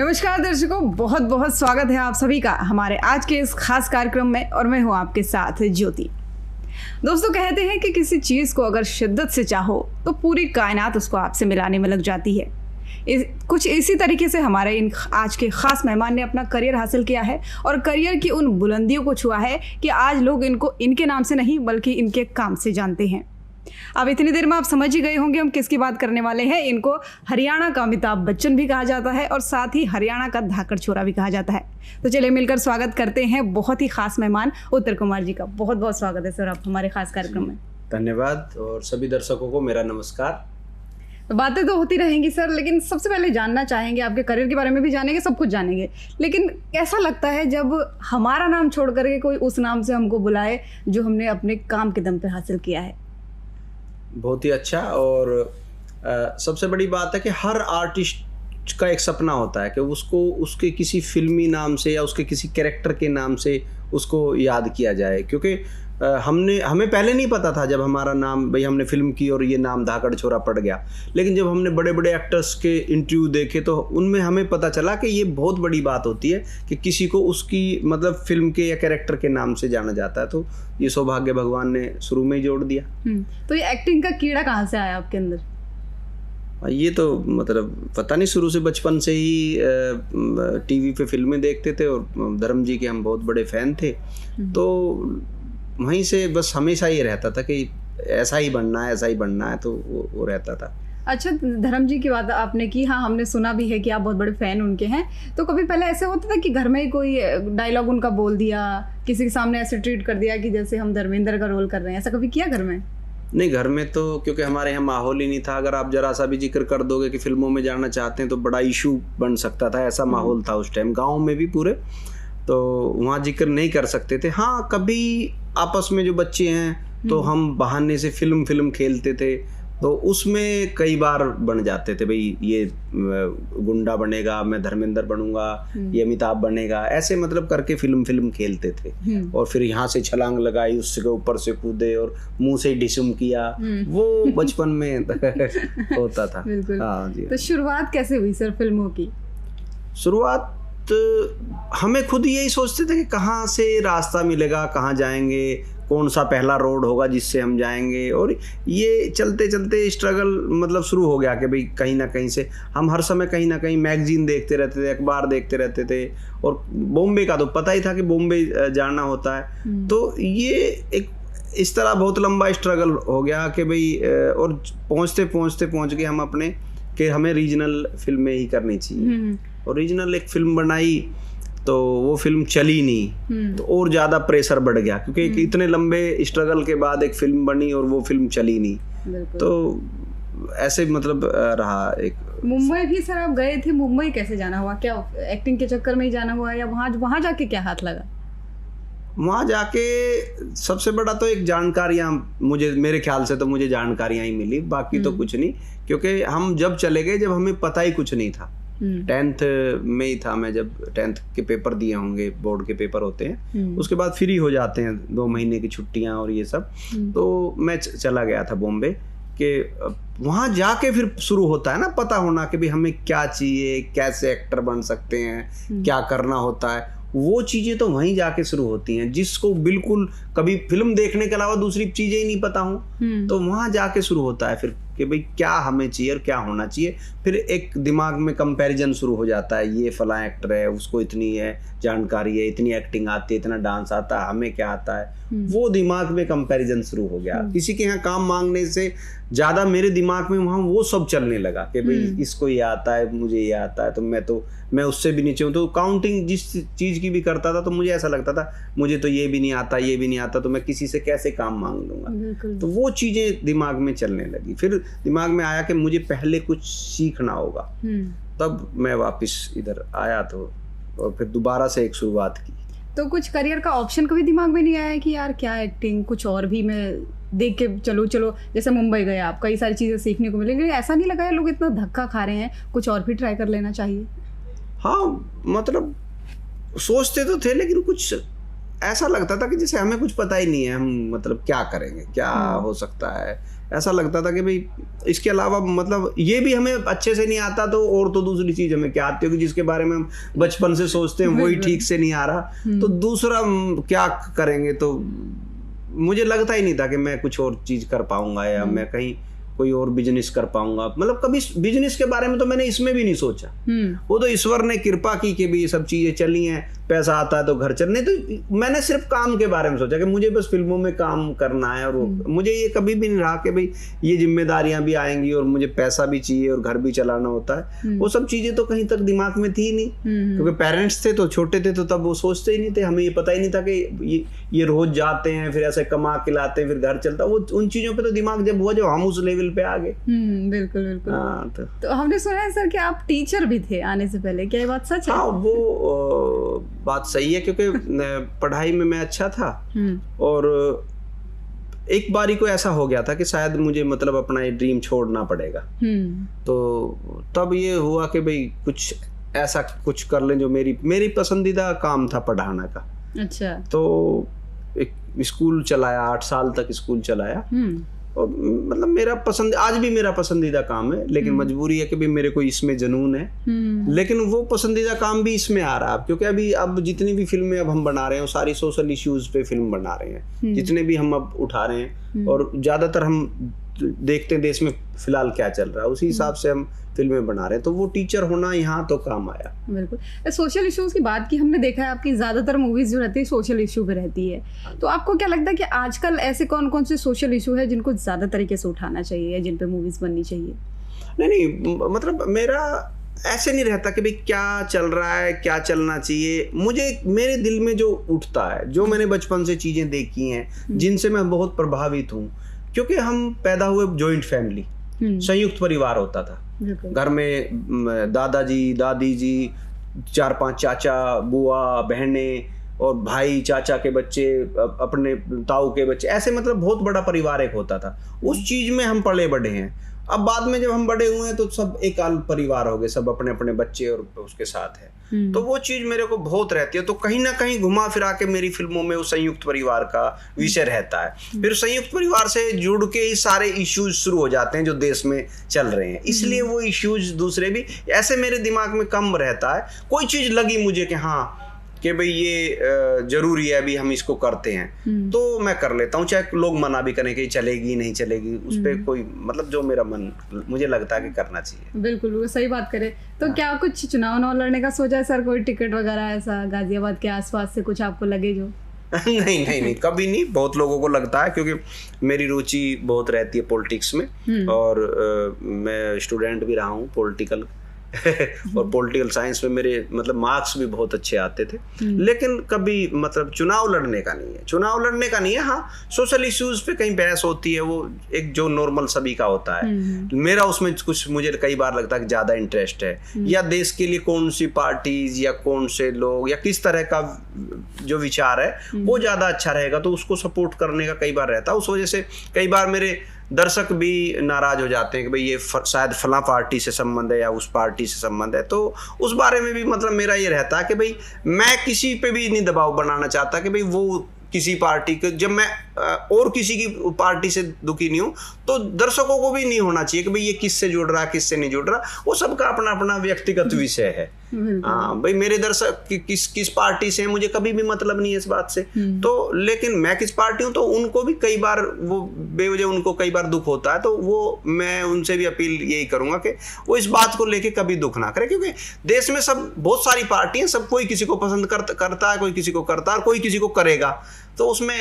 नमस्कार दर्शकों, बहुत बहुत स्वागत है आप सभी का हमारे आज के इस खास कार्यक्रम में। और मैं हूं आपके साथ ज्योति। दोस्तों, कहते हैं कि किसी चीज़ को अगर शिद्दत से चाहो तो पूरी कायनात उसको आपसे मिलाने में लग जाती है। कुछ इसी तरीके से हमारे इन आज के ख़ास मेहमान ने अपना करियर हासिल किया है और करियर की उन बुलंदियों को छुआ है कि आज लोग इनको इनके नाम से नहीं बल्कि इनके काम से जानते हैं। अब इतनी देर में आप समझ ही गए होंगे हम किसकी बात करने वाले हैं। इनको हरियाणा का अमिताभ बच्चन भी कहा जाता है और साथ ही हरियाणा का धाकड़ छोरा भी कहा जाता है। तो चलिए मिलकर स्वागत करते हैं बहुत ही खास मेहमान उत्तर कुमार जी का। बहुत बहुत स्वागत है सर आप हमारे खास कार्यक्रम में। धन्यवाद और सभी दर्शकों को मेरा नमस्कार। तो बातें तो होती रहेंगी सर, लेकिन सबसे पहले जानना चाहेंगे, आपके करियर के बारे में भी जानेंगे, सब कुछ जानेंगे, लेकिन कैसा लगता है जब हमारा नाम छोड़ करके कोई उस नाम से हमको बुलाए जो हमने अपने काम के दम पे हासिल किया है? बहुत ही अच्छा। और सबसे बड़ी बात है कि हर आर्टिस्ट का एक सपना होता है कि उसको उसके किसी फिल्मी नाम से या उसके किसी कैरेक्टर के नाम से उसको याद किया जाए, क्योंकि हमें पहले नहीं पता था जब हमारा नाम, भाई हमने फिल्म की और ये नाम धाकड़ छोरा पड़ गया, लेकिन जब हमने बड़े बड़े एक्टर्स के इंटरव्यू देखे तो उनमें हमें पता चला कि ये बहुत बड़ी बात होती है कि किसी को उसकी मतलब फिल्म के या कैरेक्टर के नाम से जाना जाता है। तो ये सौभाग्य भगवान ने शुरू में ही जोड़ दिया। तो ये एक्टिंग का कीड़ा कहाँ से आया आपके अंदर? ये तो मतलब पता नहीं, शुरू से बचपन से ही टीवी पे फिल्में देखते थे और धर्म जी के हम बहुत बड़े फैन थे, तो वहीं से बस हमेशा ये रहता था कि ऐसा ही बनना है, ऐसा ही बनना है, तो वो रहता था। अच्छा, धर्म जी की बात आपने की, हाँ हमने सुना भी है कि आप बहुत बड़े फैन उनके हैं। तो कभी पहले ऐसे होता था कि घर में ही कोई डायलॉग उनका बोल दिया, किसी के सामने ऐसे ट्रीट कर दिया कि जैसे हम धर्मेंद्र का रोल कर रहे हैं, ऐसा कभी किया घर में? नहीं, घर में तो क्योंकि हमारे यहाँ माहौल ही नहीं था। अगर आप जरा सा भी जिक्र कर दोगे कि फिल्मों में जाना चाहते हैं तो बड़ा इशू बन सकता था, ऐसा माहौल था उस टाइम गाँव में भी पूरे, तो वहाँ जिक्र नहीं कर सकते थे। हाँ, कभी आपस में जो बच्चे हैं तो हम बहाने से फिल्म खेलते थे, तो उसमें कई बार बन जाते थे, भाई ये गुंडा बनेगा, मैं धर्मेंद्र बनूंगा, ये अमिताभ बनेगा, ऐसे मतलब करके फिल्म खेलते थे। और फिर यहाँ से छलांग लगाई, उसके ऊपर से कूदे और मुंह से डिसम किया, वो बचपन में होता था। हाँ जी। तो शुरुआत कैसे हुई सर फिल्मों की? शुरुआत हमें खुद यही सोचते थे कि कहाँ से रास्ता मिलेगा, कहाँ जाएंगे, कौन सा पहला रोड होगा जिससे हम जाएंगे। और ये चलते चलते स्ट्रगल मतलब शुरू हो गया कि भाई कहीं ना कहीं से हम हर समय कहीं ना कहीं मैगजीन देखते रहते थे, अखबार देखते रहते थे, और बॉम्बे का तो पता ही था कि बॉम्बे जाना होता है। तो ये एक इस तरह बहुत लंबा स्ट्रगल हो गया कि भाई, और पहुँच गए हम अपने कि हमें रीजनल फिल्में ही करनी चाहिए। और रीजनल एक फिल्म बनाई तो वो फिल्म चली नहीं, तो और ज़्यादा प्रेशर बढ़ गया, क्योंकि इतने लंबे स्ट्रगल के बाद एक फिल्म बनी और वो फिल्म चली नहीं, तो ऐसे मतलब रहा। एक मुंबई भी सर आप गए थे, मुंबई कैसे जाना हुआ? क्या एक्टिंग के चक्कर में ही जाना हुआ या वहाँ जाके क्या हाथ लगा? वहाँ जाके सबसे बड़ा तो एक जानकारियाँ, मेरे ख्याल से तो मुझे जानकारियाँ ही मिली, बाकी तो कुछ नहीं, क्योंकि हम जब चले गए जब हमें पता ही कुछ नहीं था। 10th में ही था मैं, जब 10th के पेपर दिए होंगे, बोर्ड के पेपर होते हैं, उसके बाद फ्री हो जाते हैं 2 महीने की छुट्टियां और ये सब। तो मैं चला गया था बॉम्बे, कि वहाँ जाके फिर शुरू होता है ना पता होना कि भाई हमें क्या चाहिए, कैसे एक्टर बन सकते हैं, क्या करना होता है। वो चीज़ें तो वहीं जाके शुरू होती हैं, जिसको बिल्कुल कभी फिल्म देखने के अलावा दूसरी चीज़ें ही नहीं पता हूँ, तो वहाँ जाके शुरू होता है फिर कि भाई क्या हमें चाहिए और क्या होना चाहिए। फिर एक दिमाग में कंपैरिजन शुरू हो जाता है, ये फलां एक्टर है, उसको इतनी है जानकारी है, इतनी एक्टिंग आती है, इतना डांस आता है, हमें क्या आता है। वो दिमाग में कंपैरिजन शुरू हो गया। किसी के यहाँ काम मांगने से ज़्यादा मेरे दिमाग में वहाँ वो सब चलने लगा कि भाई इसको ये आता है, मुझे ये आता है, तो मैं उससे भी नीचे हूँ। तो काउंटिंग जिस चीज़ की भी करता था तो मुझे ऐसा लगता था मुझे तो ये भी नहीं आता, ये भी नहीं आता, तो मैं किसी से कैसे काम मांग लूँगा। तो वो चीज़ें दिमाग में चलने लगी। फिर दिमाग में आया कि मुझे पहले कुछ सीखना होगा, तब मैं वापस इधर आया तो, और फिर दोबारा से एक शुरुआत की। तो कुछ करियर का ऑप्शन कभी दिमाग में नहीं आया कि यार क्या एक्टिंग, कुछ और भी मैं देख के चलो जैसे मुंबई गए आप, कई सारी चीज़ें सीखने को मिलेंगी, ऐसा नहीं लगा लोग इतना धक्का खा रहे हैं, कुछ और भी ट्राई कर लेना चाहिए? हाँ, मतलब सोचते तो थे, लेकिन कुछ ऐसा लगता था कि जैसे हमें कुछ पता ही नहीं है, हम मतलब क्या करेंगे, क्या हो सकता है, ऐसा लगता था कि भाई इसके अलावा मतलब ये भी हमें अच्छे से नहीं आता तो और तो दूसरी चीज हमें क्या आती होगी जिसके बारे में हम बचपन से सोचते हैं वही ठीक से नहीं आ रहा, तो दूसरा हम क्या करेंगे। तो मुझे लगता ही नहीं था कि मैं कुछ और चीज कर पाऊंगा या मैं कहीं कोई और बिजनेस कर पाऊंगा। मतलब कभी बिजनेस के बारे में तो मैंने इसमें भी नहीं सोचा। वो तो ईश्वर ने कृपा की कि भी ये सब चीजें चली हैं, पैसा आता है तो घर चल, नहीं तो मैंने सिर्फ काम के बारे में सोचा कि मुझे बस फिल्मों में काम करना है। और मुझे ये कभी भी नहीं रहा कि भाई ये जिम्मेदारियां भी आएंगी और मुझे पैसा भी चाहिए और घर भी चलाना होता है। वो सब चीजें तो कहीं तक दिमाग में थी नहीं, क्योंकि पेरेंट्स थे तो छोटे थे तो तब वो सोचते ही नहीं थे। हमें ये पता ही नहीं था कि ये रोज जाते हैं फिर ऐसे कमा के लाते हैं फिर घर चलता। वो उन चीजों पे तो दिमाग जब हुआ जब हम उस लेवल पे आ गए। बिल्कुल बिल्कुल। हाँ, तो हमने सुना है सर कि आप टीचर भी थे आने से पहले, क्या ये बात सच है? हाँ, वो बात सही है, क्योंकि पढ़ाई में मैं अच्छा था और एक बारी को ऐसा हो गया था कि शायद मुझे मतलब अपना ये ड्रीम छोड़ना पड़ेगा। तो तब ये हुआ कि भाई कुछ ऐसा कुछ कर लें जो मेरी पसंदीदा काम था पढ़ाना का। अच्छा। तो एक स्कूल चलाया, 8 साल तक स्कूल चलाया और मतलब मेरा पसंद आज भी मेरा पसंदीदा काम है, लेकिन मजबूरी है कि भी मेरे को इसमें जुनून है। लेकिन वो पसंदीदा काम भी इसमें आ रहा है क्योंकि अब जितनी भी फिल्में अब हम बना रहे हैं वो सारी सोशल इश्यूज पे फिल्म बना रहे हैं, जितने भी हम अब उठा रहे हैं और ज्यादातर हम देखते हैं देश में फिलहाल क्या चल रहा है उसी हिसाब से हम फिल्में बना रहे हैं। तो वो टीचर होना यहाँ तो काम आया। बिल्कुल। सोशल इश्यूज की बात की हमने देखा है आपकी ज्यादातर मूवीज जो रहती है सोशल इशू पे रहती है, तो आपको क्या लगता है कि आजकल ऐसे कौन कौन से सोशल इशू है जिनको ज्यादा तरीके से उठाना चाहिए या जिन पे मूवीज बननी चाहिए? नहीं, मतलब मेरा ऐसे नहीं रहता कि भाई क्या चल रहा है क्या चलना चाहिए। मुझे मेरे दिल में जो उठता है, जो मैंने बचपन से चीजें देखी हैं जिनसे मैं बहुत प्रभावित हूँ, क्योंकि हम पैदा हुए जॉइंट फैमिली, संयुक्त परिवार होता था। घर में दादाजी दादी जी, 4-5 चाचा बुआ बहनें और भाई चाचा के बच्चे, अपने ताऊ के बच्चे, ऐसे मतलब बहुत बड़ा परिवार एक होता था। उस चीज में हम पले बढ़े हैं। अब बाद में जब हम बड़े हुए हैं तो सब एक परिवार हो गए, सब अपने अपने बच्चे और उसके साथ है। तो वो चीज मेरे को बहुत रहती है। तो कहीं ना कहीं घुमा फिरा के मेरी फिल्मों में वो संयुक्त परिवार का विषय रहता है। फिर संयुक्त परिवार से जुड़ के ही सारे इश्यूज शुरू हो जाते हैं जो देश में चल रहे हैं, इसलिए वो इश्यूज दूसरे भी ऐसे मेरे दिमाग में कम रहता है। कोई चीज लगी मुझे कि हाँ कि भाई ये जरूरी है अभी हम इसको करते हैं तो मैं कर लेता हूँ, चाहे लोग मना भी करें कि चलेगी नहीं चलेगी, उस पर कोई मतलब जो मेरा मन मुझे लगता है कि करना चाहिए। बिल्कुल सही बात करें। तो क्या कुछ चुनाव लड़ने का सोचा है सर? कोई टिकट वगैरह ऐसा गाजियाबाद के आसपास से कुछ आपको लगे जो? नहीं कभी नहीं। बहुत लोगों को लगता है क्योंकि मेरी रुचि बहुत रहती है पॉलिटिक्स में और मैं स्टूडेंट भी रहा हूँ पॉलिटिकल और पॉलिटिकल साइंस में मेरे मतलब मार्क्स भी बहुत अच्छे आते थे। लेकिन कभी मतलब चुनाव लड़ने का नहीं है। हाँ, सोशल इश्यूज पे कहीं बहस होती है, वो एक जो नॉर्मल सभी का होता है। मेरा उसमें कुछ मुझे कई बार लगता है कि ज्यादा इंटरेस्ट है, या देश के लिए कौन सी पार्टीज या कौन से लोग या किस तरह का जो विचार है वो ज्यादा अच्छा रहेगा तो उसको सपोर्ट करने का कई बार रहता है। उस वजह से कई बार मेरे दर्शक भी नाराज हो जाते हैं कि भाई ये शायद फला पार्टी से संबंध है या उस पार्टी से संबंध है। तो उस बारे में भी मतलब मेरा ये रहता है कि भाई मैं किसी पे भी नहीं दबाव बनाना चाहता कि भाई वो किसी पार्टी के, जब मैं और किसी की पार्टी से दुखी नहीं हूँ तो दर्शकों को भी नहीं होना चाहिए कि भाई ये किससे जुड़ रहा है किससे नहीं जुड़ रहा। वो सबका अपना अपना व्यक्तिगत विषय है। हाँ भाई, मेरे दर्शक किस पार्टी से हैं मुझे कभी भी मतलब नहीं है इस बात से। तो लेकिन मैं किस पार्टी हूँ तो उनको भी कई बार वो बेवजह उनको कई बार दुख होता है, तो वो मैं उनसे भी अपील यही करूंगा कि वो इस बात को लेके कभी दुख ना करे, क्योंकि देश में सब बहुत सारी पार्टियां, सब कोई किसी को पसंद करता है, कोई किसी को करता है और कोई किसी को करेगा। तो उसमें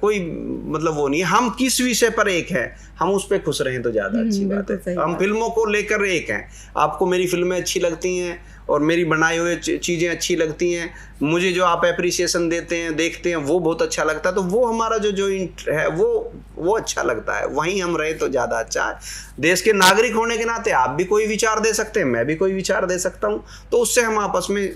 कोई मतलब वो नहीं है। हम किस विषय पर एक हैं, हम उस पर खुश रहें तो ज्यादा अच्छी बात है। हम फिल्मों को लेकर एक हैं। आपको मेरी फिल्में अच्छी लगती हैं और मेरी बनाई हुई चीज़ें अच्छी लगती हैं, मुझे जो आप एप्रिसिएशन देते हैं देखते हैं वो बहुत अच्छा लगता है। तो वो हमारा जो है वो अच्छा लगता है, वहीं हम रहे तो ज़्यादा अच्छा है। देश के नागरिक होने के नाते आप भी कोई विचार दे सकते हैं, मैं भी कोई विचार दे सकता हूँ, तो उससे हम आपस में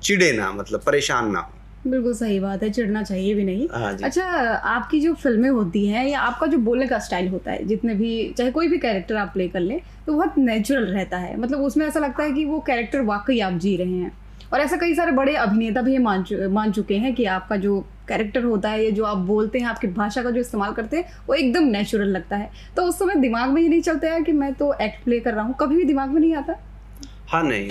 चिढ़े ना, मतलब परेशान ना हो। बिल्कुल सही बात है, चिढ़ना चाहिए भी नहीं। अच्छा, आपकी जो फिल्में होती हैं या आपका जो बोलने का स्टाइल होता है, जितने भी चाहे कोई भी कैरेक्टर आप प्ले कर लें तो बहुत नेचुरल रहता है। मतलब उसमें ऐसा लगता है कि वो कैरेक्टर वाकई आप जी रहे हैं और ऐसा कई सारे बड़े अभिनेता भी ये मान चुके हैं कि आपका जो कैरेक्टर होता है, ये जो आप बोलते हैं, आपकी भाषा का जो इस्तेमाल करते हैं, वो एकदम नेचुरल लगता है। तो उस समय दिमाग में ये नहीं चलता है कि मैं तो एक्ट प्ले कर रहा हूँ, कभी भी दिमाग में नहीं आता? हाँ नहीं,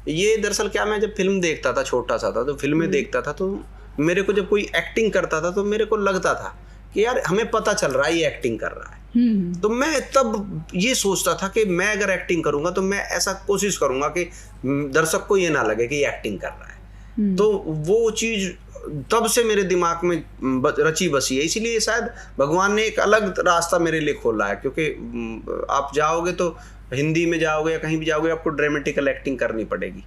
ये दरअसल क्या, मैं जब फिल्म देखता था, छोटा सा था तो फिल्में देखता था, तो मेरे को जब कोई एक्टिंग करता था तो मेरे को लगता था कि यार हमें पता चल रहा है ये एक्टिंग कर रहा है। तो मैं तब ये सोचता था कि मैं अगर एक्टिंग करूंगा तो मैं ऐसा कोशिश करूंगा कि दर्शक को ये ना लगे कि ये एक्टिंग कर रहा है। तो वो चीज तब से मेरे दिमाग में रची बसी है, इसीलिए शायद भगवान ने एक अलग रास्ता मेरे लिए खोला है। क्योंकि आप जाओगे तो हिंदी में जाओगे या कहीं भी जाओगे, आपको ड्रामेटिकल एक्टिंग करनी पड़ेगी।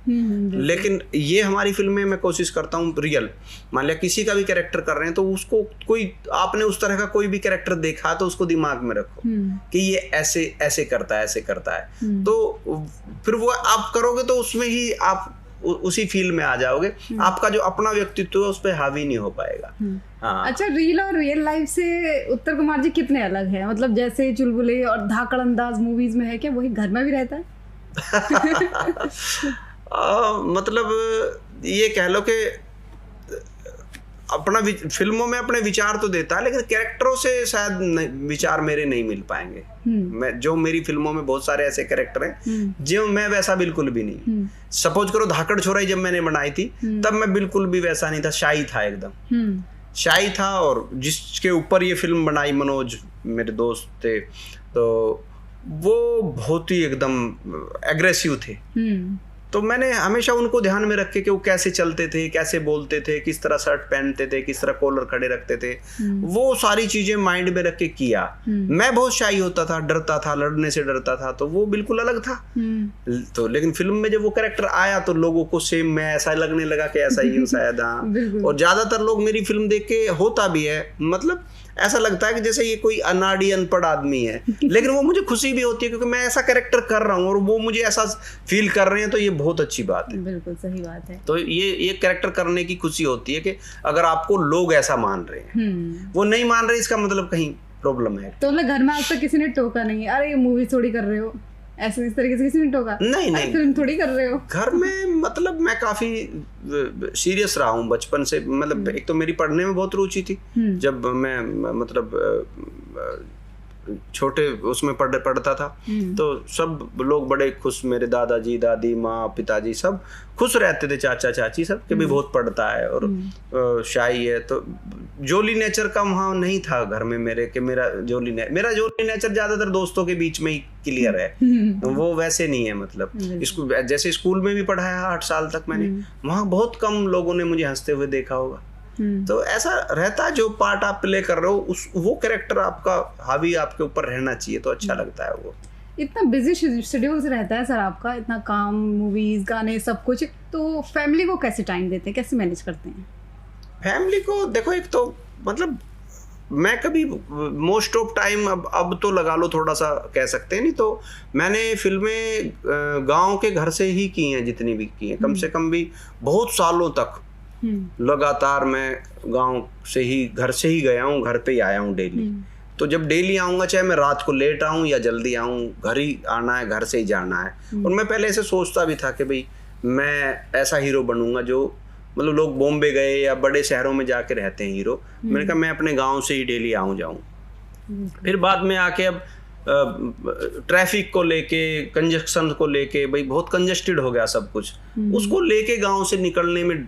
लेकिन ये हमारी फिल्म में मैं कोशिश करता हूँ रियल, मान लिया किसी का भी कैरेक्टर कर रहे हैं तो उसको कोई, आपने उस तरह का कोई भी कैरेक्टर देखा तो उसको दिमाग में रखो कि ये ऐसे ऐसे करता है, ऐसे करता है। तो फिर वो आप करोगे तो उसमें ही आप उसी फील्ड में आ जाओगे। आपका जो अपना व्यक्तित्व है उस पर हावी नहीं हो पाएगा। हाँ। अच्छा, रील और रियल लाइफ से उत्तर कुमार जी कितने अलग हैं? मतलब जैसे चुलबुले और धाकड़ अंदाज मूवीज में है, क्या वही घर में भी रहता है? मतलब ये कह लो कि अपना फिल्मों में अपने विचार तो देता है, लेकिन कैरेक्टरों से शायद विचार मेरे नहीं मिल पाएंगे। मैं जो मेरी फिल्मों में बहुत सारे ऐसे कैरेक्टर हैं जो मैं वैसा बिल्कुल भी नहीं। सपोज करो धाकड़ छोराई जब मैंने बनाई थी तब मैं बिल्कुल भी वैसा नहीं था, शाई था, एकदम शाई था। और जिसके ऊपर ये फिल्म बनाई मनोज मेरे दोस्त थे, तो वो बहुत ही एकदम एग्रेसिव थे। तो मैंने हमेशा उनको ध्यान में रख के कि वो कैसे चलते थे, कैसे बोलते थे, किस तरह शर्ट पहनते थे, किस तरह कॉलर खड़े रखते थे, वो सारी चीजें माइंड में रख के किया। मैं बहुत शाई होता था, डरता था, लड़ने से डरता था, तो वो बिल्कुल अलग था। तो लेकिन फिल्म में जब वो कैरेक्टर आया तो लोगों को सेम मैं ऐसा लगने लगा कि ऐसा ही हूँ शायद। हाँ, और ज्यादातर लोग मेरी फिल्म देख के, होता भी है, मतलब ऐसा लगता है कि जैसे ये कोई अनाड़ी अनपढ़ आदमी है, लेकिन वो मुझे खुशी भी होती है क्योंकि मैं ऐसा कैरेक्टर कर रहा हूँ और वो मुझे ऐसा फील कर रहे हैं, तो ये बहुत अच्छी बात है। बिल्कुल सही बात है। तो ये कैरेक्टर करने की खुशी होती है कि अगर आपको लोग ऐसा मान रहे हैं, वो नहीं मान रहे इसका मतलब कहीं प्रॉब्लम है। तो घर में आज तक किसी ने टोका नहीं, अरे ये मूवी थोड़ी कर रहे हो, ऐसे इस तरीके से किसी ने टोका? नहीं, फिल्म थोड़ी कर रहे हो। घर में मतलब मैं काफी सीरियस रहा हूँ बचपन से। मतलब एक तो मेरी पढ़ने में बहुत रुचि थी, जब मैं मतलब छोटे उसमें पढ़ता था, तो सब लोग बड़े खुश, मेरे दादाजी, दादी, माँ, पिताजी सब खुश रहते थे, चाचा चाची सब के भी बहुत पढ़ता है और शाही है। तो जोली नेचर का वहाँ नहीं था घर में मेरे, कि मेरा जोली नेचर ज्यादातर दोस्तों के बीच में ही क्लियर है, वो वैसे नहीं है। मतलब जैसे स्कूल में भी पढ़ाया 8 साल तक मैंने, वहाँ बहुत कम लोगों ने मुझे हंसते हुए देखा होगा। तो ऐसा रहता है, जो पार्ट आप प्ले कर रहे हो वो कैरेक्टर आपका हावी आपके ऊपर रहना चाहिए, तो अच्छा लगता है वो। इतना बिजी शेड्यूल से रहता है सर आपका, इतना काम, मूवीज, गाने, सब कुछ, तो फैमिली को कैसे टाइम देते हैं, कैसे मैनेज करते हैं? फैमिली को देखो, एक तो मतलब मैं कभी मोस्ट ऑफ टाइम अब तो लगा लो थोड़ा सा कह सकते हैं, नहीं तो मैंने फिल्में गांव के घर से ही की हैं, जितनी भी की हैं, कम से कम भी बहुत सालों तक लगातार मैं गांव से ही, घर से ही गया हूँ, घर पे ही आया हूँ डेली। तो जब डेली आऊँगा, चाहे मैं रात को लेट आऊँ या जल्दी आऊँ, घर ही आना है, घर से ही जाना है। और मैं पहले ऐसे सोचता भी था कि भाई मैं ऐसा हीरो बनूंगा जो, मतलब लोग बॉम्बे गए या बड़े शहरों में जाके रहते हैं हीरो, मैंने कहा मैं अपने गाँव से ही डेली आऊँ जाऊँ। फिर बाद में आके अब ट्रैफिक को लेके, कंजक्शन को लेके, भाई बहुत कंजस्टेड हो गया सब कुछ, उसको लेके गाँव से निकलने में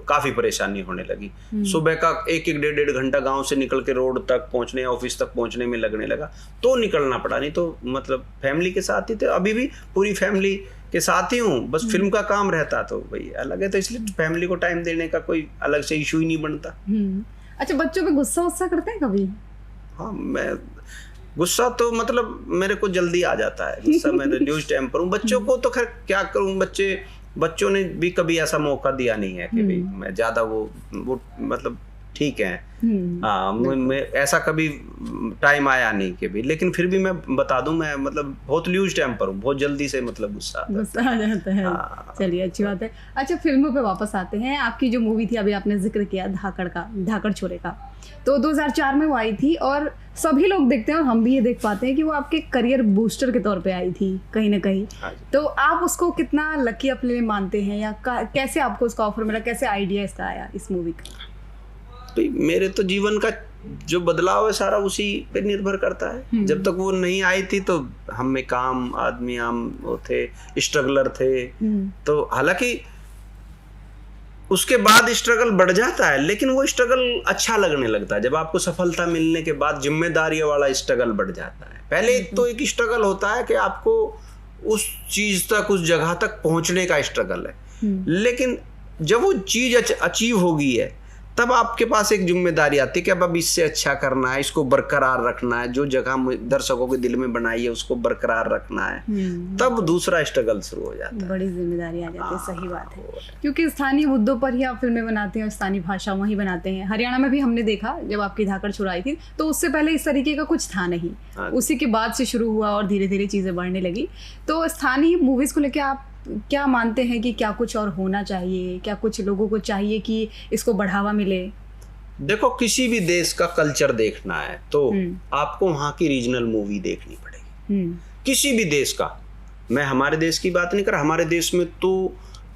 काफी परेशानी होने लगी। सुबह का 1-1 घंटा गांव से निकल के रोड तक पहुंचने, ऑफिस तक पहुंचने में लगने लगा, तो निकलना पड़ा। नहीं तो मतलब फैमिली के साथ ही थे, अभी भी पूरी फैमिली के साथ ही हूँ, बस फिल्म का काम रहता तो भाई अलग है, तो इसलिए फैमिली को टाइम देने का कोई अलग से इशू ही नहीं बनता। अच्छा, बच्चों पे गुस्सा करते हैं कभी? हाँ, मैं गुस्सा तो मतलब मेरे को जल्दी आ जाता है गुस्सा, मैं रिड्यूस टेम्पर हूँ। बच्चों को तो खैर क्या करूँ, बच्चों ने भी कभी ऐसा मौका दिया नहीं है कि भाई मैं ज्यादा वो मतलब ठीक है। हाँ, मैं ऐसा कभी टाइम आया नहीं कि भी, लेकिन फिर भी मैं बता दूं, मैं मतलब बहुत लूज टेम्पर हूँ, बहुत जल्दी से मतलब गुस्सा आ जाता है। हाँ। चलिए, अच्छी बात है। अच्छा, फिल्मों पे वापस आते हैं। आपकी जो मूवी थी, अभी आपने जिक्र किया धाकड़ छोरे का, तो 2004 में वो आई थी और सभी लोग देखते हैं और हम भी ये देख पाते हैं कि वो आपके करियर बूस्टर के तौर पे आई थी कहीं ना कहीं। तो आप उसको कितना लकी अपने लिए मानते हैं, या कैसे आपको उसका ऑफर मिला, कैसे आइडिया इसका आया इस मूवी का? तो मेरे तो जीवन का जो बदलाव है सारा उसी पे निर्भर करता है। जब तक वो नहीं आई थी तो हम में काम आदमी आम वो थे, स्ट्रगलर थे। तो हालांकि उसके बाद स्ट्रगल बढ़ जाता है, लेकिन वो स्ट्रगल अच्छा लगने लगता है जब आपको सफलता मिलने के बाद। जिम्मेदारियों वाला स्ट्रगल बढ़ जाता है। पहले तो एक स्ट्रगल होता है कि आपको उस चीज तक, उस जगह तक पहुंचने का स्ट्रगल है, लेकिन जब वो चीज अचीव हो गई है तब आपके पास एक जिम्मेदारी आती है कि अब इससे अच्छा करना है, इसको बरकरार रखना है, जो जगह दर्शकों के दिल में बनाई है उसको बरकरार रखना है। तब दूसरा स्ट्रगल शुरू हो जाता है, बड़ी जिम्मेदारी आ जाती है। सही बात है, क्योंकि स्थानीय मुद्दों पर ही आप फिल्में बनाते हैं और स्थानीय भाषाओं में ही बनाते हैं। हरियाणा में भी हमने देखा जब आपकी धाकड़ छुड़ाई थी, तो उससे पहले इस तरीके का कुछ था नहीं, उसी के बाद से शुरू हुआ और धीरे धीरे चीजें बढ़ने लगी। तो स्थानीय मूवीज को लेकर आप क्या मानते हैं कि क्या कुछ और होना चाहिए, क्या कुछ लोगों को चाहिए कि इसको बढ़ावा मिले? देखो, किसी भी देश का कल्चर देखना है तो आपको वहाँ की रीजनल मूवी देखनी पड़ेगी। किसी भी देश का, मैं हमारे देश की बात नहीं कर रहा, हमारे देश में तो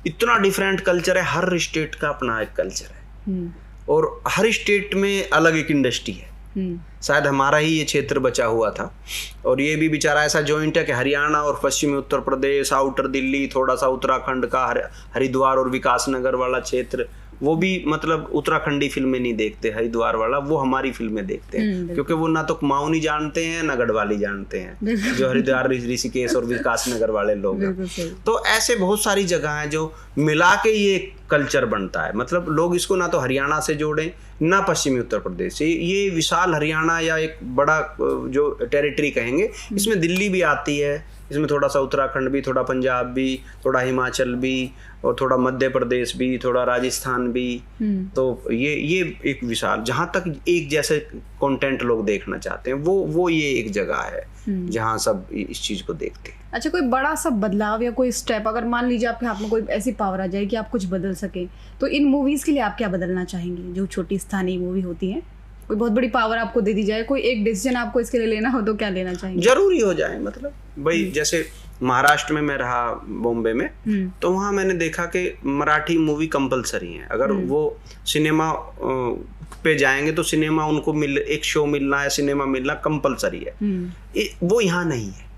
इतना डिफरेंट कल्चर है, हर स्टेट का अपना एक कल्चर है और हर स्टेट में अलग एक इंडस्ट्री है। शायद हमारा ही ये क्षेत्र बचा हुआ था और ये भी बेचारा ऐसा जॉइंट है कि हरियाणा और पश्चिमी उत्तर प्रदेश, आउटर दिल्ली, थोड़ा सा उत्तराखंड का हरिद्वार और विकासनगर वाला क्षेत्र, वो भी मतलब उत्तराखंडी फिल्में नहीं देखते, हरिद्वार वाला वो हमारी फिल्में देखते हैं, क्योंकि वो ना तो कुमाऊनी जानते हैं ना गढ़वाली जानते हैं, जो हरिद्वार, ऋषिकेश और विकासनगर वाले लोग हैं। तो ऐसे बहुत सारी जगह हैं जो मिला के ये कल्चर बनता है। मतलब लोग इसको ना तो हरियाणा से जोड़ें ना पश्चिमी उत्तर प्रदेश से। ये विशाल हरियाणा या एक बड़ा जो टेरिटरी कहेंगे, इसमें दिल्ली भी आती है, इसमें थोड़ा सा उत्तराखंड भी, थोड़ा पंजाब भी, थोड़ा हिमाचल भी और थोड़ा मध्य प्रदेश भी, थोड़ा राजस्थान भी। तो ये एक विशाल, जहाँ तक एक जैसे कंटेंट लोग देखना चाहते हैं, वो ये एक जगह है जहाँ सब इस चीज को देखते हैं। अच्छा, कोई बड़ा सा बदलाव या कोई स्टेप, अगर मान लीजिए आपके हाथ में कोई ऐसी पावर आ जाए कि आप कुछ बदल सके, तो इन मूवीज के लिए आप क्या बदलना चाहेंगे? जो छोटी स्थानीय मूवी होती है, कोई बहुत बड़ी पावर आपको दे दी जाए, कोई एक डिसीजन आपको इसके लिए लेना हो, तो क्या लेना चाहेंगे? जरूरी हो जाए, मतलब भाई जैसे महाराष्ट्र में मैं रहा, बॉम्बे में, तो वहाँ मैंने देखा कि मराठी मूवी कंपलसरी है। अगर वो सिनेमा पे जाएंगे तो सिनेमा उनको एक शो मिलना है, सिनेमा मिलना कंपलसरी है। वो यहाँ नहीं है,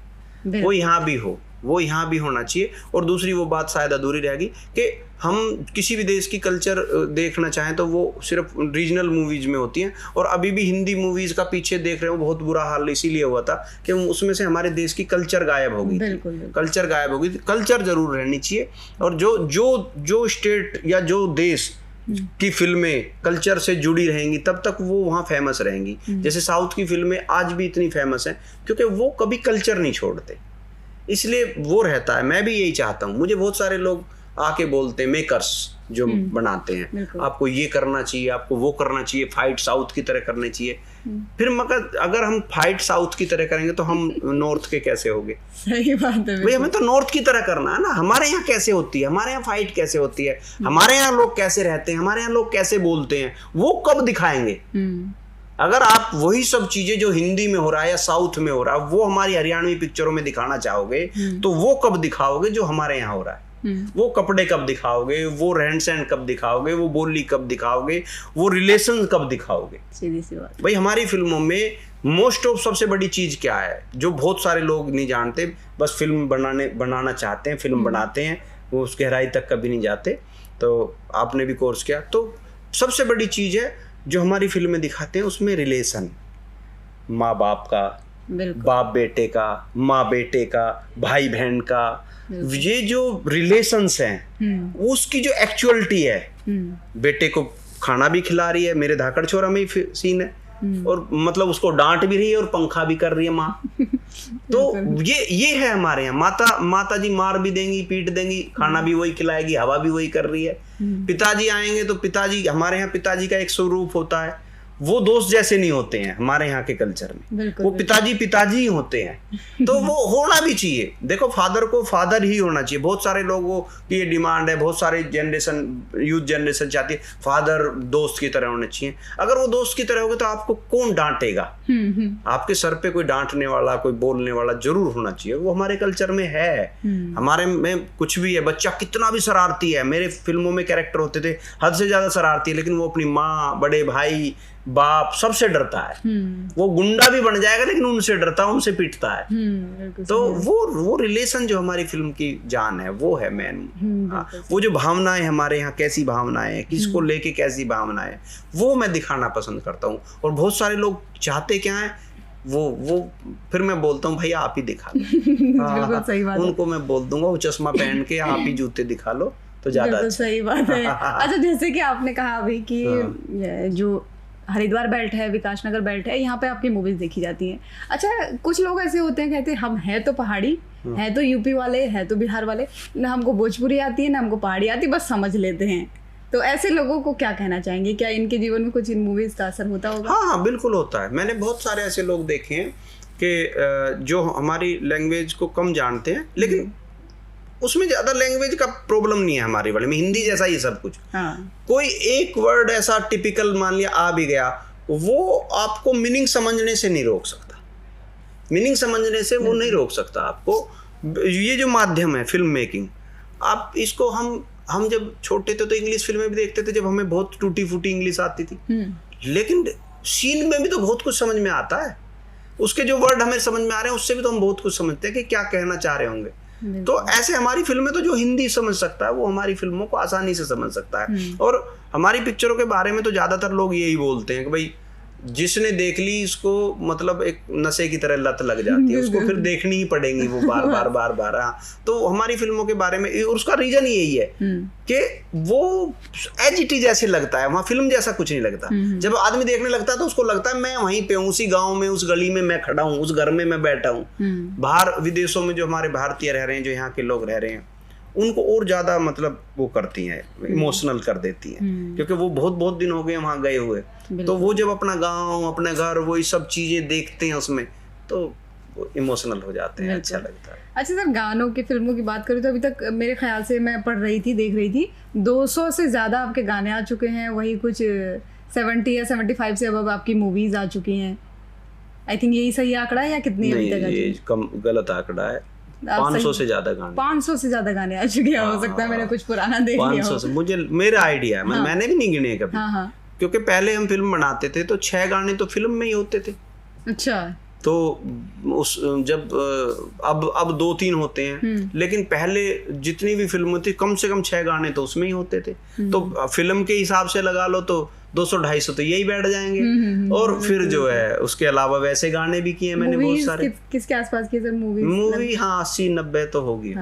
वो यहाँ भी हो, वो यहाँ भी होना चाहिए। और दूसरी वो बात शायद अधूरी रहेगी कि हम किसी भी देश की कल्चर देखना चाहें तो वो सिर्फ रीजनल मूवीज में होती हैं। और अभी भी हिंदी मूवीज का पीछे देख रहे हो, बहुत बुरा हाल इसीलिए हुआ था कि उसमें से हमारे देश की कल्चर गायब हो गई थी। कल्चर गायब हो गई थी। कल्चर जरूर रहनी चाहिए, और जो स्टेट या जो देश की फिल्में कल्चर से जुड़ी रहेंगी तब तक वो वहाँ फेमस रहेंगी। जैसे साउथ की फिल्में आज भी इतनी फेमस हैं क्योंकि वो कभी कल्चर नहीं छोड़ते, इसलिए वो रहता है। मैं भी यही चाहता हूँ। मुझे बहुत सारे लोग आके बोलते हैं, मेकर्स जो बनाते हैं, आपको ये करना चाहिए, आपको वो करना चाहिए, फाइट साउथ की तरह करनी चाहिए। फिर मगर अगर हम फाइट साउथ की तरह करेंगे तो हम नॉर्थ के कैसे होंगे? सही बात है भाई, हमें तो नॉर्थ की तरह करना है ना। हमारे यहाँ कैसे होती है, हमारे यहाँ फाइट कैसे होती है, हमारे यहाँ लोग कैसे रहते हैं, हमारे यहाँ लोग कैसे बोलते हैं, वो कब दिखाएंगे? अगर आप वही सब चीजें जो हिंदी में हो रहा है या साउथ में हो रहा है वो हमारी हरियाणवी पिक्चरों में दिखाना चाहोगे तो वो कब दिखाओगे जो हमारे यहाँ हो रहा है? वो कपड़े कब दिखाओगे, वो रहन सहन कब दिखाओगे, वो बोली कब दिखाओगे, वो रिलेशन कब दिखाओगे? सीधी सी बात। भाई, हमारी फिल्मों में मोस्ट ऑफ सबसे बड़ी चीज क्या है जो बहुत सारे लोग नहीं जानते? बस फिल्म बनाना चाहते हैं, फिल्म बनाते हैं, वो उस गहराई तक कभी नहीं जाते। तो आपने भी कोर्स किया, तो सबसे बड़ी चीज है जो हमारी फिल्में दिखाते हैं उसमें रिलेशन, माँ बाप का, बाप बेटे का, माँ बेटे का, भाई बहन का, ये जो रिलेशंस हैं उसकी जो एक्चुअलिटी है। बेटे को खाना भी खिला रही है, मेरे धाकड़ छोरा में ही सीन है, और मतलब उसको डांट भी रही है और पंखा भी कर रही है माँ। तो ये है हमारे यहाँ। माता जी मार भी देंगी, पीट देंगी, खाना भी वही खिलाएगी, हवा भी वही कर रही है। पिताजी आएंगे तो पिताजी, हमारे यहाँ पिताजी का एक स्वरूप होता है, वो दोस्त जैसे नहीं होते हैं हमारे यहाँ के कल्चर में। वो पिताजी पिताजी ही होते हैं। तो वो होना भी चाहिए। देखो, फादर को फादर ही होना चाहिए। बहुत सारे लोगों की ये डिमांड है, बहुत सारे जनरेशन, यूथ जनरेशन चाहती है फादर दोस्त की तरह होने चाहिए। अगर वो दोस्त की तरह होगे तो आपको कौन डांटेगा? आपके सर पे कोई डांटने वाला, कोई बोलने वाला जरूर होना चाहिए। वो हमारे कल्चर में है। हमारे में कुछ भी है, बच्चा कितना भी शरारती है, मेरे फिल्मों में कैरेक्टर होते थे हद से ज्यादा शरारती है, लेकिन वो अपनी माँ, बड़े भाई, बाप सबसे डरता है। वो गुंडा भी बन जाएगा लेकिन उनसे डरता है, उनसे पीटता है। तो वो रिलेशन जो हमारी फिल्म की जान है वो है मेन। वो जो भावनाएं हमारे यहाँ, कैसी भावनाएं, किसको लेके कैसी भावनाएं, वो मैं दिखाना पसंद करता हूँ। और बहुत सारे लोग चाहते क्या है, वो फिर मैं बोलता हूँ भाई आप ही दिखा लो। बिल्कुल सही बात है। उनको मैं बोल दूंगा वो चश्मा पहन के आप ही जूते दिखा लो तो ज्यादा अच्छा। सही बात है। अच्छा, जैसे कि आपने कहा अभी कि जो हरिद्वार बेल्ट है, विकास नगर बेल्ट है, यहाँ पे आपकी मूवीज देखी जाती हैं। अच्छा, कुछ लोग ऐसे होते हैं, कहते हैं हम हैं तो पहाड़ी, है तो यूपी वाले, है तो बिहार वाले, ना हमको भोजपुरी आती है ना हमको पहाड़ी आती, बस समझ लेते हैं। तो ऐसे लोगों को क्या कहना चाहेंगे? क्या इनके जीवन में कुछ इन मूवीज का असर होता होगा? हाँ, बिल्कुल होता है। मैंने बहुत सारे ऐसे लोग देखे हैं कि जो हमारी लैंग्वेज को कम जानते हैं, लेकिन उसमें ज्यादा लैंग्वेज का प्रॉब्लम नहीं है हमारे वाले में, हिंदी जैसा ही सब कुछ। कोई एक वर्ड ऐसा टिपिकल मान लिया आ भी गया, वो आपको मीनिंग समझने से नहीं रोक सकता। मीनिंग समझने से वो नहीं रोक सकता आपको। ये जो माध्यम है फिल्म मेकिंग, आप इसको हम जब छोटे थे तो इंग्लिश फिल्में भी देखते थे, जब हमें बहुत टूटी फूटी इंग्लिश आती थी, लेकिन सीन में भी तो बहुत कुछ समझ में आता है। उसके जो वर्ड हमें समझ में आ रहे हैं उससे भी तो हम बहुत कुछ समझते हैं कि क्या कहना चाह रहे होंगे। तो ऐसे हमारी फिल्में तो जो हिंदी समझ सकता है वो हमारी फिल्मों को आसानी से समझ सकता है। और हमारी पिक्चरों के बारे में तो ज्यादातर लोग यही बोलते हैं कि भाई जिसने देख ली इसको मतलब एक नशे की तरह लत लग जाती है, उसको फिर देखनी ही पड़ेगी वो बार बार बार बार। हाँ, तो हमारी फिल्मों के बारे में उसका रीजन यही है कि वो एज इट इज ऐसे लगता है, वहाँ फिल्म जैसा कुछ नहीं लगता। जब आदमी देखने लगता है तो उसको लगता है मैं वहीं पे हूँ, उसी गाँव में, उस गली में मैं खड़ा हूँ, उस घर में मैं बैठा हूँ। बाहर विदेशों में जो हमारे भारतीय रह रहे हैं, जो यहाँ के लोग रह रहे हैं, उनको और ज्यादा मतलब वो करती हैं, इमोशनल कर देती हैं, क्योंकि वो बहुत दिन हो गए वहाँ गए हुए। तो वो जब अपना गांव, अपने घर, वो सब चीजें देखते हैं उसमें, तो इमोशनल हो जाते हैं, अच्छा लगता है। अच्छा सर, गानों की, फिल्मों की बात करूँ तो अभी तक मेरे ख्याल से मैं पढ़ रही थी, देख रही थी, 200 से ज्यादा आपके गाने आ चुके हैं। वही कुछ 70 या 75 से अब आपकी मूवीज आ चुकी हैं। आई थिंक यही सही आंकड़ा है या कितनी अभी तक? ये कम गलत आंकड़ा है। 500 से ज्यादा गाने, 500 से ज्यादा गाने आ चुके हैं। हो सकता है मैंने कुछ पुराना देख लिया हो। 500 से, मुझे मेरा आइडिया है, मैंने भी नहीं गिने कभी। क्योंकि पहले हम फिल्म बनाते थे तो 6 गाने तो फिल्म में ही होते थे। अच्छा। तो उस जब अब 2-3 होते हैं, लेकिन पहले जितनी भी फिल्म थी कम से कम 6 गाने तो उसमें ही होते थे। तो फिल्म के हिसाब से लगा लो तो 200-250 तो यही बैठ जाएंगे। और फिर जो है उसके अलावा वैसे गाने भी किए मैंने बहुत सारे। किसके आसपास किए सर मूवी? हाँ, 80-90 तो होगी।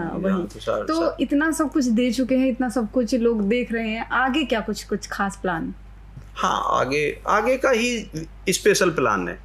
तो इतना सब कुछ दे चुके हैं, इतना सब कुछ लोग देख रहे हैं, आगे क्या कुछ खास प्लान? हाँ, आगे का ही स्पेशल प्लान है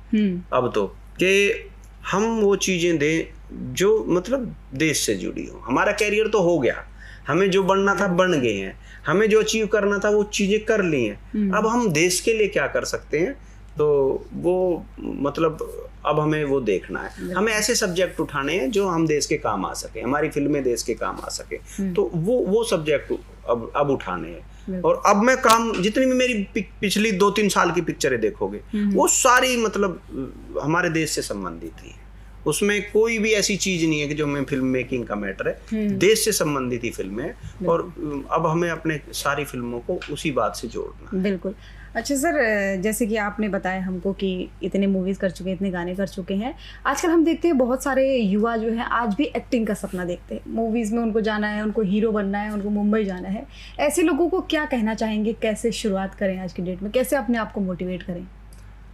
अब तो, कि हम वो चीजें दें जो मतलब देश से जुड़ी हो। हमारा कैरियर तो हो गया, हमें जो बनना था बन गए हैं, हमें जो अचीव करना था वो चीजें कर ली हैं। अब हम देश के लिए क्या कर सकते हैं, तो वो मतलब अब हमें वो देखना है। हमें ऐसे सब्जेक्ट उठाने हैं जो हम देश के काम आ सके, हमारी फिल्में देश के काम आ सके। तो वो सब्जेक्ट अब उठाने हैं। और अब मैं काम, जितनी भी मेरी पिछली 2-3 साल की पिक्चरें देखोगे, वो सारी मतलब हमारे देश से संबंधित ही है। उसमें कोई भी ऐसी चीज नहीं है कि जो हमें फिल्म मेकिंग का मैटर है। देश से संबंधित ही फिल्में, और अब हमें अपने सारी फिल्मों को उसी बात से जोड़ना है। बिल्कुल। अच्छा सर, जैसे कि आपने बताया हमको कि इतने मूवीज़ कर चुके हैं, इतने गाने कर चुके हैं, आजकल हम देखते हैं बहुत सारे युवा जो हैं आज भी एक्टिंग का सपना देखते हैं। मूवीज़ में उनको जाना है, उनको हीरो बनना है, उनको मुंबई जाना है। ऐसे लोगों को क्या कहना चाहेंगे, कैसे शुरुआत करें आज की डेट में, कैसे अपने आप को मोटिवेट करें?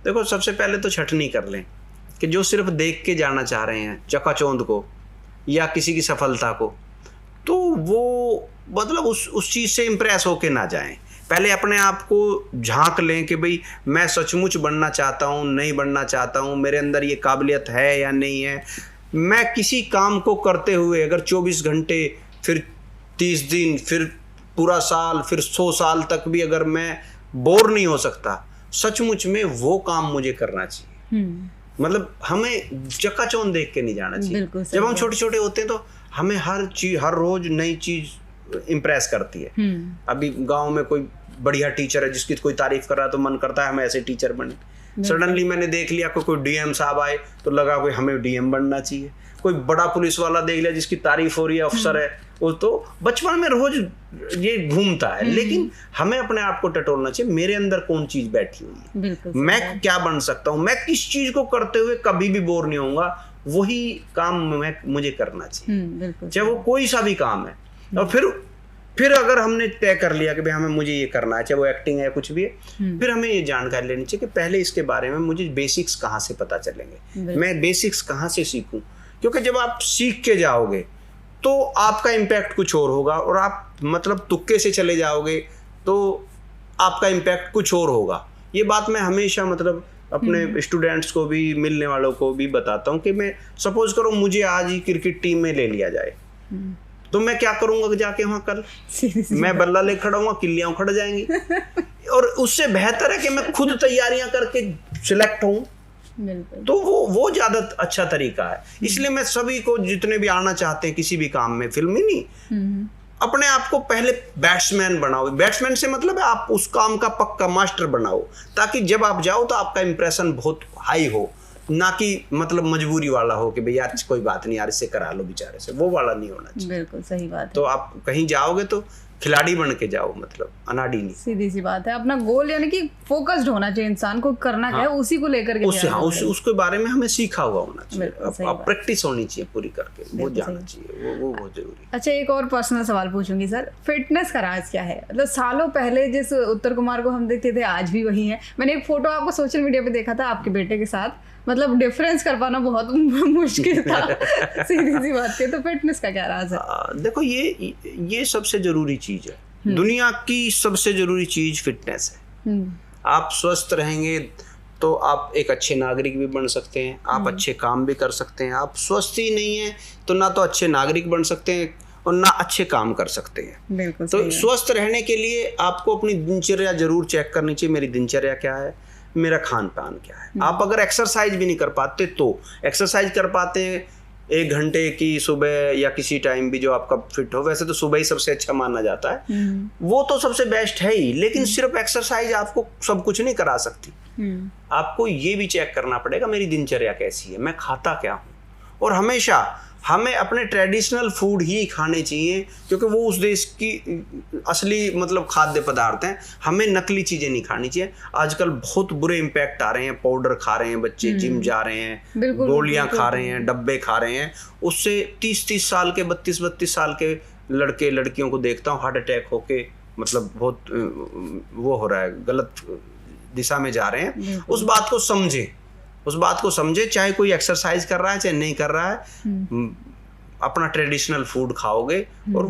देखो, सबसे पहले तो छटनी कर लें कि जो सिर्फ देख के जाना चाह रहे हैं चकाचौंध को या किसी की सफलता को, तो वो मतलब उस चीज़ से इम्प्रेस होके ना जाएं। पहले अपने आप को झांक लें कि भाई मैं सचमुच बनना चाहता हूँ, नहीं बनना चाहता हूँ, मेरे अंदर ये काबिलियत है या नहीं है। मैं किसी काम को करते हुए अगर 24 घंटे, फिर 30 दिन, फिर पूरा साल फिर 100 साल तक भी अगर मैं बोर नहीं हो सकता, सचमुच में वो काम मुझे करना चाहिए। मतलब हमें चकाचौंध देख के नहीं जाना चाहिए। जब हम छोटे छोटे होते हैं तो हमें हर चीज, हर रोज नई चीज इम्प्रेस करती है। अभी गांव में कोई बढ़िया टीचर है जिसकी कोई तारीफ कर रहा है तो मन करता है हम ऐसे टीचर बने। सडनली मैंने देख लिया कोई डीएम साहब आए तो लगा कोई हमें डीएम बनना चाहिए। कोई बड़ा पुलिस वाला देख लिया जिसकी तारीफ हो रही है, अफसर है, वो तो बचपन में रोज ये घूमता है। लेकिन हमें अपने आप को टटोलना चाहिए, मेरे अंदर कौन चीज बैठी हुई है, मैं क्या बन सकता हूँ, मैं किस चीज को करते हुए कभी भी बोर नहीं होऊंगा, वही काम मुझे करना चाहिए, चाहे वो कोई सा भी काम है। और फिर अगर हमने तय कर लिया कि भाई हमें मुझे ये करना है, चाहे वो एक्टिंग है कुछ भी है, फिर हमें ये जानकारी लेनी चाहिए कि पहले इसके बारे में मुझे बेसिक्स कहाँ से पता चलेंगे, मैं बेसिक्स कहाँ से सीखूं। क्योंकि जब आप सीख के जाओगे तो आपका इम्पैक्ट कुछ और होगा, और आप मतलब तुक्के से चले जाओगे तो आपका इम्पैक्ट कुछ और होगा। ये बात मैं हमेशा मतलब अपने स्टूडेंट्स को भी, मिलने वालों को भी बताता हूँ कि मैं सपोज करो मुझे आज ही क्रिकेट टीम में ले लिया जाए तो मैं क्या करूंगा जाके वहां कल मैं बल्ला ले खड़ा हूँ, किल्लियां उखड़ जाएंगी। और उससे बेहतर है कि मैं खुद तैयारियां करके सिलेक्ट हूँ, तो वो ज्यादा अच्छा तरीका है। इसलिए मैं सभी को जितने भी आना चाहते हैं किसी भी काम में, फिल्मी नहीं, अपने आप को पहले बैट्समैन बनाओ। बैट्समैन से मतलब है आप उस काम का पक्का मास्टर बनाओ, ताकि जब आप जाओ तो आपका इंप्रेशन बहुत हाई हो, ना कि मतलब मजबूरी वाला हो कि भाई यार कोई बात नहीं यार इससे करा लो बेचारे से, वो वाला नहीं होना चाहिए। बिल्कुल सही बात है। तो आप कहीं जाओगे तो खिलाड़ी बन के जाओ, मतलब अनाड़ी नहीं। सीधी सी बात है, अपना गोल यानी कि फोकस्ड होना चाहिए इंसान को, करना क्या है उसी को लेकर के उसके बारे में हमें सीखा हुआ होना चाहिए, प्रैक्टिस होनी चाहिए पूरी करके, वो जाना चाहिए, वो बहुत जरूरी। अच्छा, एक और पर्सनल सवाल पूछूंगी सर, फिटनेस का राज क्या है? मतलब सालों पहले जिस उत्तर कुमार को हम देखते थे आज भी वही है। मैंने एक फोटो आपको सोशल मीडिया पे देखा था आपके बेटे के साथ, मतलब डिफरेंस कर पाना बहुत मुश्किल था। सीधी सी बात है, तो फिटनेस का क्या राज है? देखो ये सबसे जरूरी चीज है, दुनिया की सबसे जरूरी चीज फिटनेस है। आप स्वस्थ रहेंगे तो आप एक अच्छे नागरिक भी बन सकते हैं, आप अच्छे काम भी कर सकते हैं। आप स्वस्थ ही नहीं है तो ना तो अच्छे नागरिक बन सकते हैं और ना अच्छे काम कर सकते हैं। तो स्वस्थ रहने के लिए आपको अपनी दिनचर्या जरूर चेक करनी चाहिए, मेरी दिनचर्या क्या है, मेरा खान पान क्या है। आप अगर एक्सरसाइज भी नहीं कर पाते तो एक्सरसाइज कर पाते हैं 1 घंटे की सुबह या किसी टाइम भी जो आपका फिट हो। वैसे तो सुबह ही सबसे अच्छा माना जाता है, वो तो सबसे बेस्ट है ही, लेकिन सिर्फ एक्सरसाइज आपको सब कुछ नहीं करा सकती। आपको ये भी चेक करना पड़ेगा मेरी दिनचर्या कैसी है, मैं खाता क्या हूँ। और हमेशा हमें अपने ट्रेडिशनल फूड ही खाने चाहिए, क्योंकि वो उस देश की असली मतलब खाद्य पदार्थ हैं। हमें नकली चीज़ें नहीं खानी चाहिए। आजकल बहुत बुरे इम्पैक्ट आ रहे हैं, पाउडर खा रहे हैं बच्चे, जिम जा रहे हैं, गोलियां खा रहे हैं, डब्बे खा रहे हैं, उससे 30-30 साल के 32-32 साल के लड़के लड़कियों को देखता हूँ हार्ट अटैक होके मतलब बहुत वो हो रहा है, गलत दिशा में जा रहे हैं। उस बात को समझे, चाहे कोई एक्सरसाइज कर रहा है चाहे नहीं कर रहा है, अपना ट्रेडिशनल फूड खाओगे और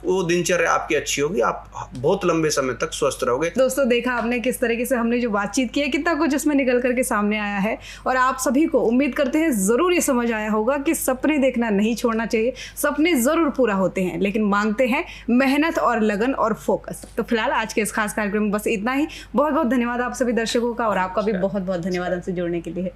वो दिनचर्या आपकी अच्छी होगी, आप बहुत लंबे समय तक स्वस्थ रहोगे। दोस्तों, देखा आपने किस तरीके से हमने जो बातचीत की है, कितना कुछ इसमें निकल करके सामने आया है। और आप सभी को उम्मीद करते हैं ज़रूर ये समझ आया होगा कि सपने देखना नहीं छोड़ना चाहिए। सपने ज़रूर पूरा होते हैं, लेकिन मांगते हैं मेहनत और लगन और फोकस। तो फिलहाल आज के इस खास कार्यक्रम में बस इतना ही। बहुत बहुत धन्यवाद आप सभी दर्शकों का, और आपका भी बहुत बहुत धन्यवाद हमसे जुड़ने के लिए।